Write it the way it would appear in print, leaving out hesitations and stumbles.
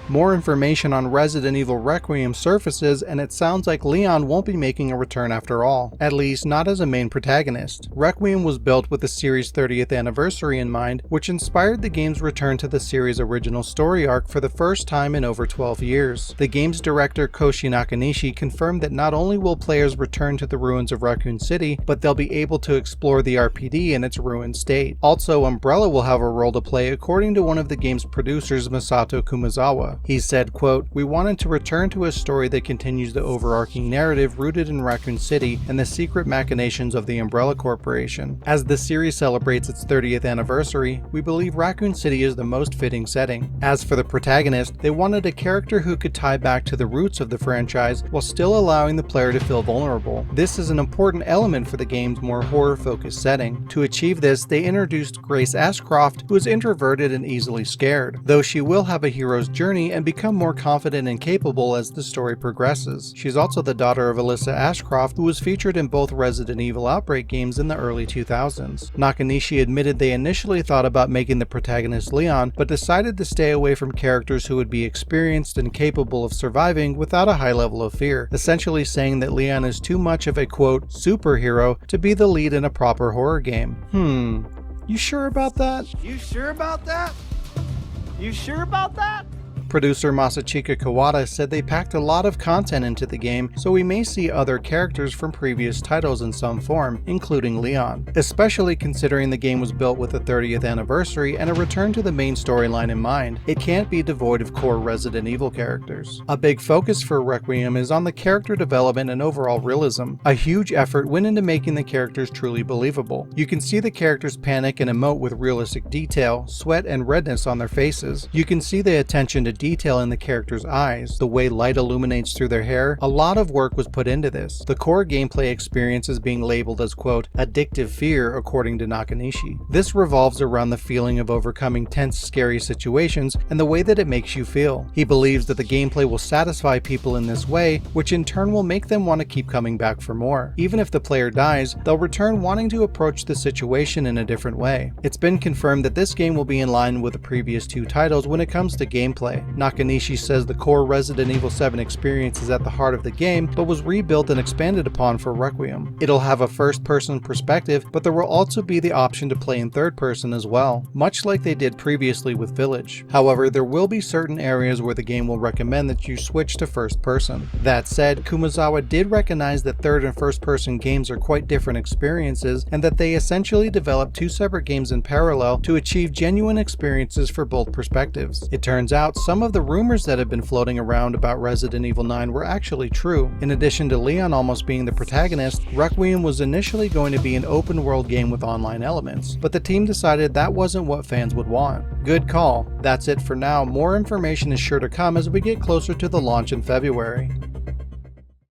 More information on Resident Evil Requiem surfaces, and it sounds like Leon won't be making a return after all, at least not as a main protagonist. Requiem was built with the series' 30th anniversary in mind, which inspired the game's return to the series' original story arc for the first time in over 12 years. The game's director Koshi Nakanishi confirmed that not only will players return to the ruins of Raccoon City, but they'll be able to explore the RPD in its ruined state. Also, Umbrella will have a role to play, according to one of the game's producers, Masato Kumazawa. He said, quote, "We wanted to return to a story that continues the overarching narrative rooted in Raccoon City and the secret machinations of the Umbrella Corporation. As the series celebrates its 30th anniversary, we believe Raccoon City is the most fitting setting. As for the protagonist, they wanted a character who could tie back to the roots of the franchise while still allowing the player to feel vulnerable. This is an important element for the game's more horror-focused setting. To achieve this, they introduced Grace Ashcroft, who is introverted and easily scared, though she will have a hero's journey and become more confident and capable as the story progresses. She's also the daughter of Alyssa Ashcroft, who was featured in both Resident Evil Outbreak games in the early 2000s. Nakanishi admitted they initially thought about making the protagonist Leon, but decided to stay away from characters who would be experienced and capable of surviving without a high level of fear, essentially saying that Leon is too much of a, quote, superhero to be the lead in a proper horror game. You sure about that? You sure about that? You sure about that? Producer Masachika Kawada said they packed a lot of content into the game, so we may see other characters from previous titles in some form, including Leon, especially considering the game was built with the 30th anniversary and a return to the main storyline in mind. It can't be devoid of core Resident Evil characters. A big focus for Requiem is on the character development and overall realism. A huge effort went into making the characters truly believable. You can see the characters panic and emote with realistic detail, sweat and redness on their faces. You can see the attention to detail in the characters' eyes, the way light illuminates through their hair. A lot of work was put into this. The core gameplay experience is being labeled as, quote, addictive fear, according to Nakanishi. This revolves around the feeling of overcoming tense, scary situations and the way that it makes you feel. He believes that the gameplay will satisfy people in this way, which in turn will make them want to keep coming back for more. Even if the player dies, they'll return wanting to approach the situation in a different way. It's been confirmed that this game will be in line with the previous two titles when it comes to gameplay. Nakanishi says the core Resident Evil 7 experience is at the heart of the game, but was rebuilt and expanded upon for Requiem. It'll have a first-person perspective, but there will also be the option to play in third person as well, much like they did previously with Village. However, there will be certain areas where the game will recommend that you switch to first person. That said, Kumazawa did recognize that third and first person games are quite different experiences, and that they essentially developed two separate games in parallel to achieve genuine experiences for both perspectives. It turns out some of the rumors that have been floating around about Resident Evil 9 were actually true. In addition to Leon almost being the protagonist, Requiem was initially going to be an open world game with online elements, but the team decided that wasn't what fans would want. Good call. That's it for now. More information is sure to come as we get closer to the launch in February.